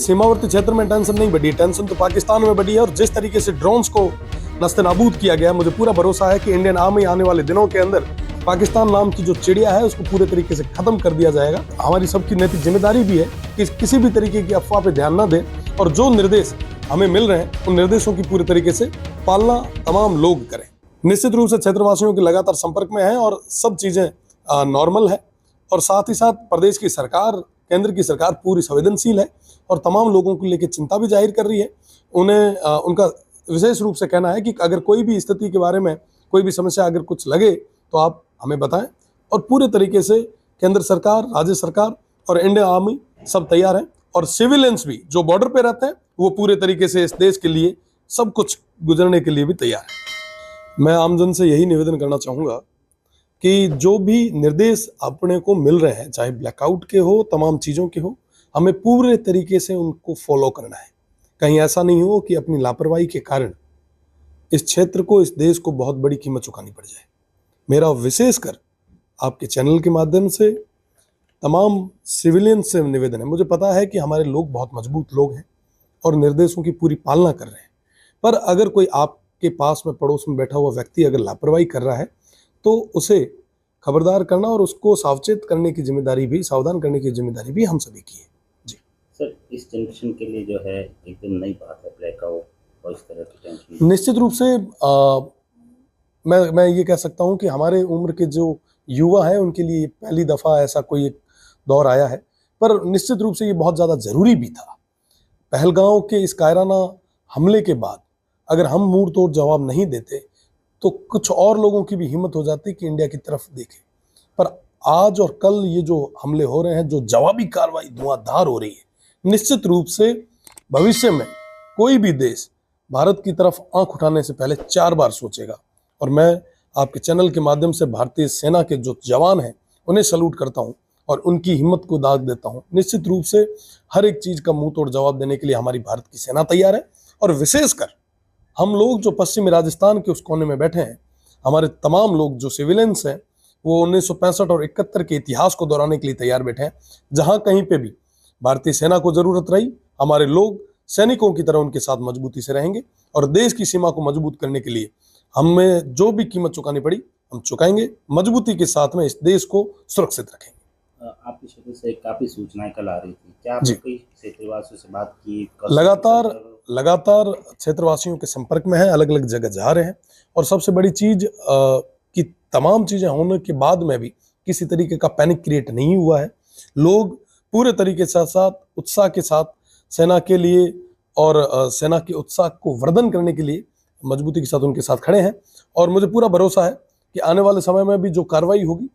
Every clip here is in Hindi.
सीमावर्ती क्षेत्र में टेंशन नहीं बढ़ी, टेंशन तो पाकिस्तान में बढ़ी है। और जिस तरीके से ड्रोन्स को नस्ते-नाबूद किया गया, मुझे पूरा भरोसा है कि इंडियन आर्मी आने वाले दिनों के अंदर पाकिस्तान नाम की जो चिड़िया है उसको पूरे तरीके से खत्म कर दिया जाएगा। हमारी सबकी नैतिक जिम्मेदारी भी है कि किसी भी तरीके की अफवाह पे ध्यान न दें और जो निर्देश हमें मिल रहे हैं उन निर्देशों की पूरे तरीके से पालना तमाम लोग करें। निश्चित रूप से क्षेत्रवासियों के लगातार संपर्क में है और सब चीजें नॉर्मल है। और साथ ही साथ प्रदेश की सरकार, केंद्र की सरकार पूरी संवेदनशील है और तमाम लोगों को लेकर चिंता भी जाहिर कर रही है। उन्हें उनका विशेष रूप से कहना है कि अगर कोई भी स्थिति के बारे में, कोई भी समस्या अगर कुछ लगे तो आप हमें बताएं। और पूरे तरीके से केंद्र सरकार, राज्य सरकार और इंडियन आर्मी सब तैयार हैं और सिविलियंस भी जो बॉर्डर पे रहते हैं वो पूरे तरीके से इस देश के लिए सब कुछ गुजरने के लिए भी तैयार है। मैं आमजन से यही निवेदन करना चाहूँगा कि जो भी निर्देश अपने को मिल रहे हैं, चाहे ब्लैकआउट के हो, तमाम चीज़ों के हो, हमें पूरे तरीके से उनको फॉलो करना है। कहीं ऐसा नहीं हो कि अपनी लापरवाही के कारण इस क्षेत्र को, इस देश को बहुत बड़ी कीमत चुकानी पड़ जाए। मेरा विशेषकर आपके चैनल के माध्यम से तमाम सिविलियन से निवेदन है। मुझे पता है कि हमारे लोग बहुत मजबूत लोग हैं और निर्देशों की पूरी पालना कर रहे हैं, पर अगर कोई आपके पास में, पड़ोस में बैठा हुआ व्यक्ति अगर लापरवाही कर रहा है तो उसे खबरदार करना और उसको सावचेत करने की जिम्मेदारी भी, सावधान करने की जिम्मेदारी भी हम सभी की है। जी सर, इस जनरेशन के लिए जो है एकदम नई बात है ब्लैकआउट और इस तरह की टेंशन। निश्चित रूप से मैं ये कह सकता हूँ कि हमारे उम्र के जो युवा हैं उनके लिए पहली दफ़ा ऐसा कोई एक दौर आया है, पर निश्चित रूप से ये बहुत ज़्यादा ज़रूरी भी था। पहलगांव के इस कायराना हमले के बाद अगर हम मुंह तोड़ जवाब नहीं देते तो कुछ और लोगों की भी हिम्मत हो जाती कि इंडिया की तरफ देखें। पर आज और कल ये जो हमले हो रहे हैं, जो जवाबी कार्रवाई धुआंधार हो रही है, निश्चित रूप से भविष्य में कोई भी देश भारत की तरफ आंख उठाने से पहले 4 बार सोचेगा। और मैं आपके चैनल के माध्यम से भारतीय सेना के जो जवान हैं उन्हें सैल्यूट करता हूं और उनकी हिम्मत को दाग देता हूं। निश्चित रूप से हर एक चीज़ का मुंह तोड़ जवाब देने के लिए हमारी भारत की सेना तैयार है। और विशेषकर हम लोग जो पश्चिमी राजस्थान के उस कोने में बैठे हैं, हमारे तमाम लोग जो सिविलियंस हैं वो 1965 और 71 के इतिहास को दोहराने के लिए तैयार बैठे हैं। जहां कहीं पे भी भारतीय सेना को जरूरत रही, हमारे लोग सैनिकों की तरह उनके साथ मजबूती से रहेंगे और देश की सीमा को मजबूत करने के लिए हमें जो भी कीमत चुकानी पड़ी हम चुकाएंगे। मजबूती के साथ में इस देश को सुरक्षित रखेंगे। आपके क्षेत्र से काफी सूचनाएं कल आ रही थी, क्या आपने कोई क्षेत्रवासियों से बात की? लगातार क्षेत्रवासियों के संपर्क में है, अलग अलग जगह जा रहे हैं। और सबसे बड़ी चीज कि तमाम चीजें होने के बाद में भी किसी तरीके का पैनिक क्रिएट नहीं हुआ है। लोग पूरे तरीके के साथ उत्साह के साथ सेना के लिए और सेना के उत्साह को वर्धन करने के लिए मजबूती के साथ उनके साथ खड़े हैं। और मुझे पूरा भरोसा है कि आने वाले समय में भी जो कार्रवाई होगी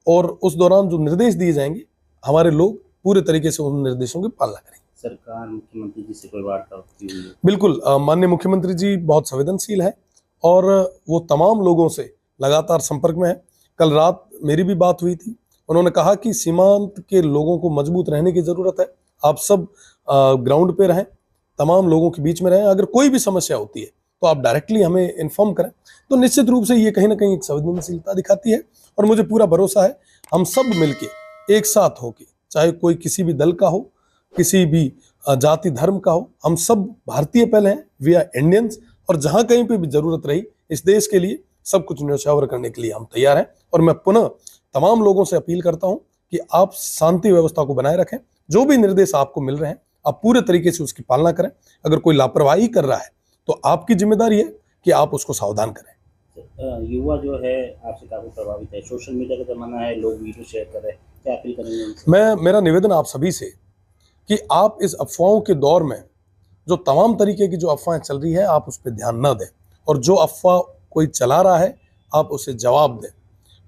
और उस दौरान जो निर्देश दिए जाएंगे, हमारे लोग पूरे तरीके से उन निर्देशों की पालना करेंगे। सरकार, मुख्यमंत्री जी से कोई वार्ता की हुई है? बिल्कुल, माननीय मुख्यमंत्री जी बहुत संवेदनशील है और वो तमाम लोगों से लगातार संपर्क में है। कल रात मेरी भी बात हुई थी, उन्होंने कहा कि सीमांत के लोगों को मजबूत रहने की जरूरत है, आप सब ग्राउंड पे रहें, तमाम लोगों के बीच में रहें। अगर कोई भी समस्या होती है तो आप डायरेक्टली हमें इन्फॉर्म करें। तो निश्चित रूप से ये कहीं ना कहीं एक संवेदनशीलता दिखाती है और मुझे पूरा भरोसा है हम सब मिलके एक साथ होके, चाहे कोई किसी भी दल का हो, किसी भी जाति धर्म का हो, हम सब भारतीय पहले हैं, वी आर इंडियंस। और जहां कहीं पे भी जरूरत रही इस देश के लिए सब कुछ न्यौछावर करने के लिए हम तैयार हैं। और मैं पुनः तमाम लोगों से अपील करता हूं कि आप शांति व्यवस्था को बनाए रखें। जो भी निर्देश आपको मिल रहे हैं आप पूरे तरीके से उसकी पालना करें। अगर कोई लापरवाही कर रहा है तो आपकी जिम्मेदारी है कि आप उसको सावधान करें। युवा जो है आपसे काफी प्रभावित है, सोशल मीडिया का जमाना है, लोग वीडियो शेयर कर रहे हैं, क्या अपील करेंगे उनसे? मेरा निवेदन आप सभी से कि आप इस अफवाहों के दौर में जो तमाम तरीके की जो अफवाहें चल रही है आप उस पर ध्यान न दें। और जो अफवाह कोई चला रहा है आप उसे जवाब दें।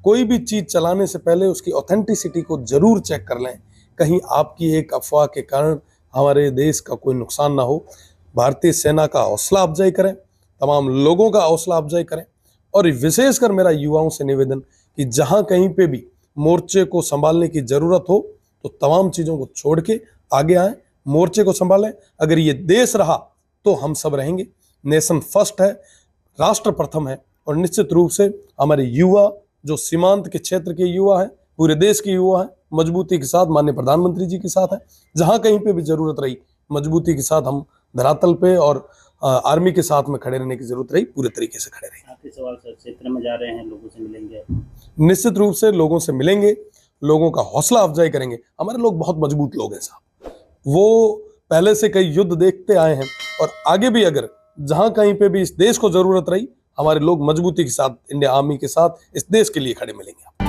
कोई भी चीज़ चलाने से पहले उसकी ऑथेंटिसिटी को जरूर चेक कर लें, कहीं आपकी एक अफवाह के कारण हमारे देश का कोई नुकसान ना हो। भारतीय सेना का हौसला अफजाई करें, तमाम लोगों का हौसला अफजाई करें। और विशेषकर मेरा युवाओं से निवेदन कि जहां कहीं पे भी मोर्चे को संभालने की जरूरत हो तो तमाम चीज़ों को छोड़ के आगे आएं, मोर्चे को संभालें। अगर ये देश रहा तो हम सब रहेंगे। नेशन फर्स्ट है, राष्ट्र प्रथम है। और निश्चित रूप से हमारे युवा जो सीमांत के क्षेत्र के युवा हैं, पूरे देश के युवा हैं, मजबूती के साथ माननीय प्रधानमंत्री जी के साथ हैं। जहां कहीं पे भी जरूरत रही मजबूती के साथ हम धरातल पे और आर्मी के साथ में खड़े रहने की जरूरत रही, पूरे तरीके से खड़े रहे। आखिरी सवाल सर, क्षेत्र में जा रहे हैं, लोगों से मिलेंगे? निश्चित रूप से लोगों से मिलेंगे, लोगों का हौसला अफजाई करेंगे। हमारे लोग बहुत मजबूत लोग हैं साहब, वो पहले से कई युद्ध देखते आए हैं और आगे भी अगर जहां कहीं पे भी इस देश को जरूरत रही, हमारे लोग मजबूती के साथ इंडिया आर्मी के साथ इस देश के लिए खड़े मिलेंगे।